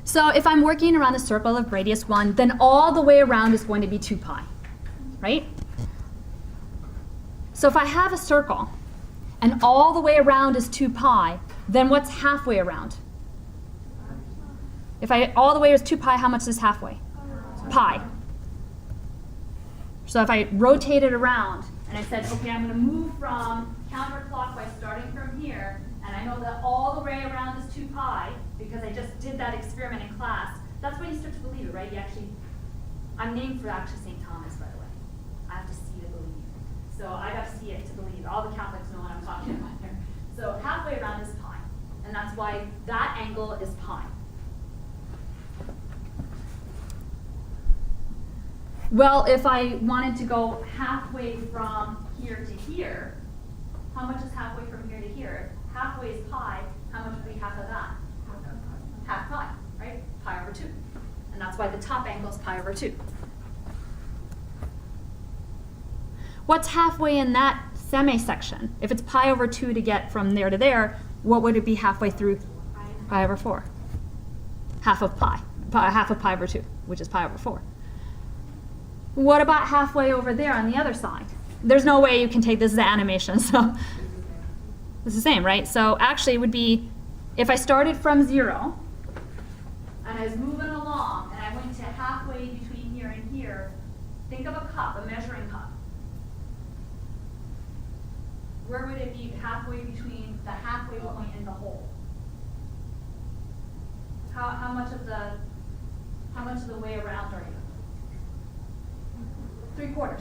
So if I'm working around a circle of radius 1, then all the way around is going to be 2 pi, right? So if I have a circle and all the way around is 2 pi, then what's halfway around? If all the way is 2 pi, how much is halfway? Pi. So if I rotate it around and I said, okay, I'm going to move from counterclockwise starting from here, and I know that all the way around is 2 pi because I just did that experiment in class, that's when you start to believe it, right? You actually, I'm named for actually St. Thomas, by the way. I have to see to believe. So I got to see it to believe. All the Catholics know what I'm talking about here. So halfway around is pi, and that's why that angle is pi. Well, if I wanted to go halfway from here to here, how much is halfway from here to here? If halfway is pi, how much would be half of that? Half pi, right? Pi over 2. And that's why the top angle is pi over 2. What's halfway in that semi-section? If it's pi over 2 to get from there to there, what would it be halfway through? Pi over 4. Half of pi. Half of pi over 2, which is pi over 4. What about halfway over there on the other side? There's no way you can take this as an animation, so it's the same, right? So actually it would be, if I started from 0, and I was moving along, and I went to halfway between here and here, think of a cup, a measuring cup. Where would it be halfway between the halfway point and the hole? How much of the way around are you? 3/4.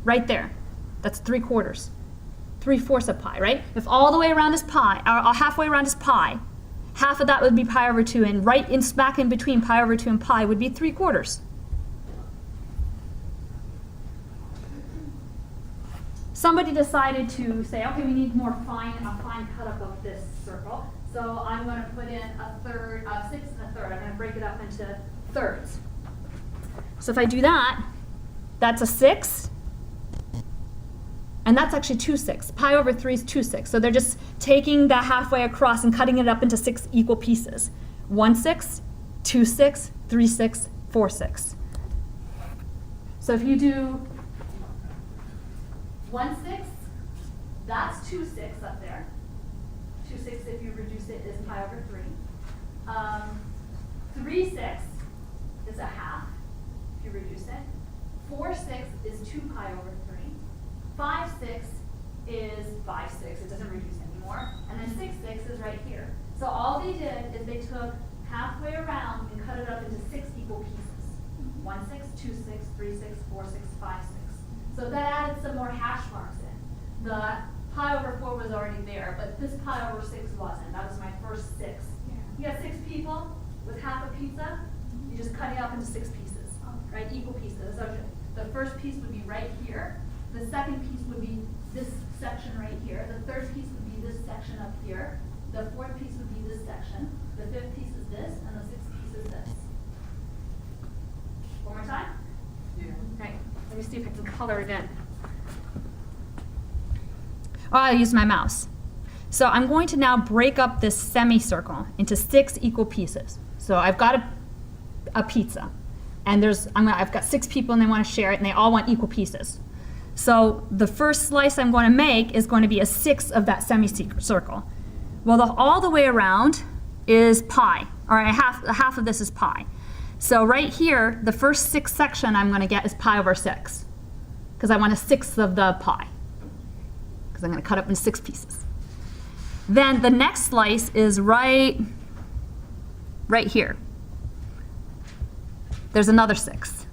Right there. That's 3/4. 3/4 of pi, right? If all the way around is pi, or halfway around is pi, half of that would be pi over 2, and right in smack in between pi over 2 and pi would be 3/4. Somebody decided to say, okay, we need a fine cut up of this circle. So I'm going to put in a third, 6 and a third. I'm going to break it up into thirds. So if I do that, that's a 6. And that's actually 2 6. Pi over 3 is 2 6. So they're just taking that halfway across and cutting it up into 6 equal pieces. 1 6, 2 6, 3 6, 4 6. So if you do 1 6, that's 2 6 up there. 2 6, if you reduce it, is pi over 3. 3 6 is a half, if you reduce it. 4 6 is 2 pi over 3. 5 6 is 5 6. It doesn't reduce anymore. And then 6 6 is right here. So all they did is they took halfway around and cut it up into 6 equal pieces. 1 6, 2 6, 3 6, 4 6, 5 6. So that added some more hash marks in. The pi over 4 was already there, but this pi over 6 wasn't. That was my first 6. You got 6 people with half a pizza. You just cut it up into 6 pieces, right? Equal pieces. So the first piece would be right here. The second piece would be this section right here. The third piece would be this section up here. The fourth piece would be this section. The fifth piece is this, and the sixth piece is this. One more time? Yeah. Okay. Let me see if I can color it in. Oh, I'll use my mouse. So I'm going to now break up this semicircle into 6 equal pieces. So I've got a pizza, and I've got 6 people, and they want to share it, and they all want equal pieces. So the first slice I'm going to make is going to be a 1/6 of that semicircle. Well, all the way around is pi, or a half of this is pi. So right here, the first 6 section I'm going to get is pi over 6, because I want a 1/6 of the pi, because I'm going to cut up into 6 pieces. Then the next slice is right here. There's another 6.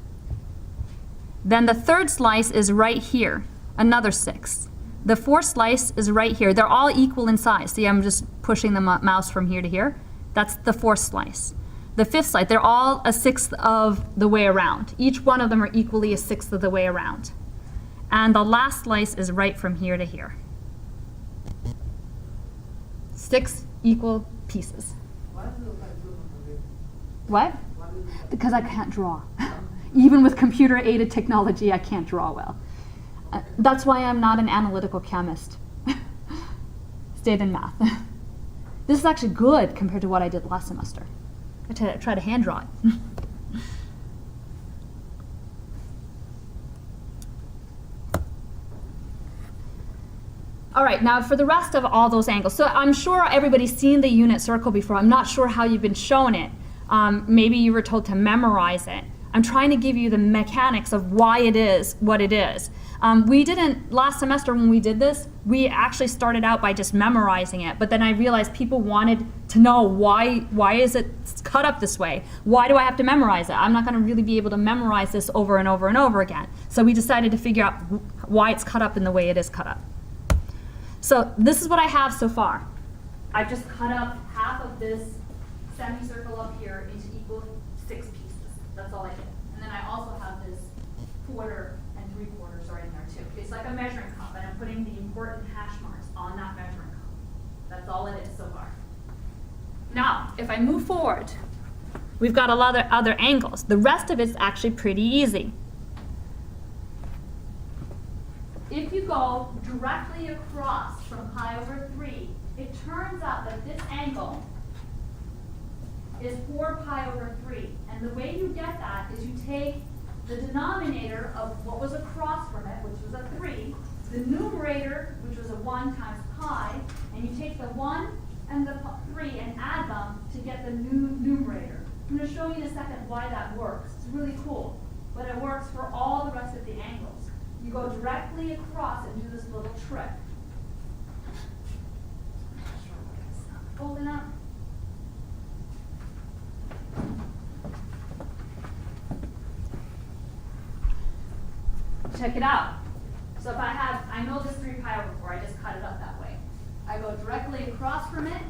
Then the third slice is right here, another 6. The fourth slice is right here. They're all equal in size. See, I'm just pushing the mouse from here to here. That's the fourth slice. The fifth slice, they're all a 1/6 of the way around. Each one of them are equally a 1/6 of the way around. And the last slice is right from here to here. 6 equal pieces. What? Because I can't draw. Even with computer-aided technology, I can't draw well. That's why I'm not an analytical chemist. Stayed in math. This is actually good compared to what I did last semester. I tried to hand draw it. All right, now for the rest of all those angles. So I'm sure everybody's seen the unit circle before. I'm not sure how you've been shown it. Maybe you were told to memorize it. I'm trying to give you the mechanics of why it is what it is. We didn't, last semester when we did this, we actually started out by just memorizing it, but then I realized people wanted to know why is it cut up this way? Why do I have to memorize it? I'm not going to really be able to memorize this over and over and over again. So we decided to figure out why it's cut up in the way it is cut up. So this is what I have so far. I've just cut up half of this semicircle up here into equal 6 pieces. That's all I did. And then I also have this 1/4 and 3/4 right in there too. It's like a measuring cup, and I'm putting the important hash marks on that measuring cup. That's all it is so far. Now, if I move forward, we've got a lot of other angles. The rest of it's actually pretty easy. If you go directly across from pi over 3, it turns out that this angle is 4 pi over 3. And the way you get that is you take the denominator of what was across from it, which was a 3, the numerator, which was a 1 times pi, and you take the 1 and the 3 and add them to get the new numerator. I'm going to show you in a second why that works. It's really cool. But it works for all the rest of the angles. You go directly across and do this little trick. Holding up. Check it out. So if I know this 3 pi over 4, I just cut it up that way. I go directly across from it.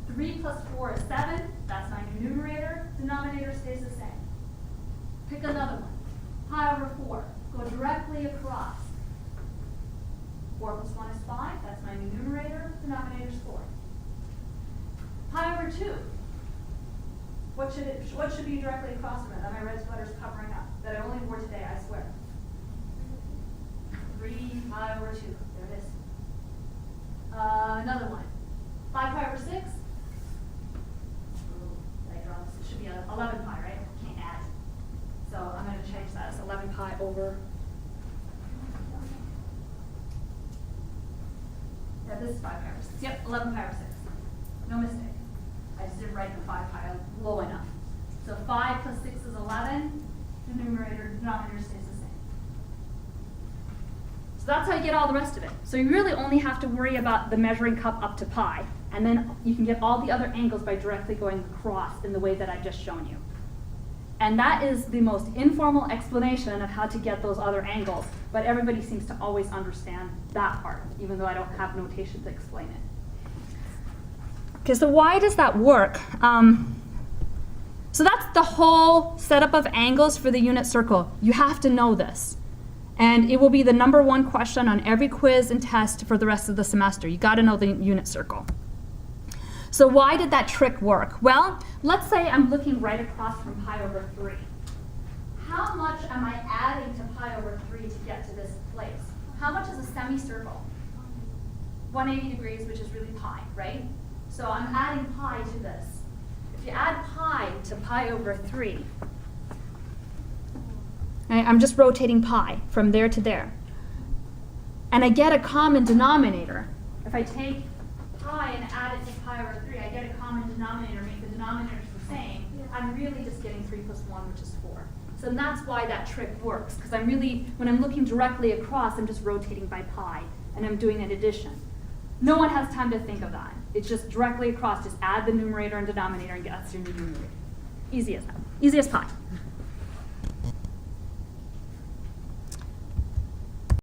3 plus 4 is 7. That's my new numerator. Denominator stays the same. Pick another one. Pi over 4. Go directly across. 4 plus 1 is 5. That's my new numerator. Denominator is 4. Pi over 2. What should be directly across from it that my red sweater is covering up? That I only wore today, I swear. 3 pi over 2. There it is. Another one. 5 pi over 6. Ooh, I dropped this. It should be 11 pi, right? Can't add. So I'm going to change that. It's 11 pi over. Yeah, this is 5 pi over 6. Yep, 11 pi over 6. No mistake. I just didn't write the 5 pi low enough. So 5 plus 6 is 11. The denominator stays the same. So that's how you get all the rest of it. So you really only have to worry about the measuring cup up to pi. And then you can get all the other angles by directly going across in the way that I've just shown you. And that is the most informal explanation of how to get those other angles. But everybody seems to always understand that part, even though I don't have notation to explain it. Okay, so why does that work? So that's the whole setup of angles for the unit circle. You have to know this. And it will be the #1 question on every quiz and test for the rest of the semester. You got to know the unit circle. So why did that trick work? Well, let's say I'm looking right across from pi over 3. How much am I adding to pi over 3 to get to this place? How much is a semicircle? 180 degrees, which is really pi, right? So I'm adding pi to this. If you add pi to pi over 3, I'm just rotating pi from there to there. And I get a common denominator. If I take pi and add it to pi over 3, I get a common denominator, make the denominators the same. I'm really just getting 3 plus 1, which is 4. So that's why that trick works, because I'm really, when I'm looking directly across, I'm just rotating by pi, and I'm doing an addition. No one has time to think of that. It's just directly across, just add the numerator and denominator, and that's your new numerator. Easy as that. Easy as pie.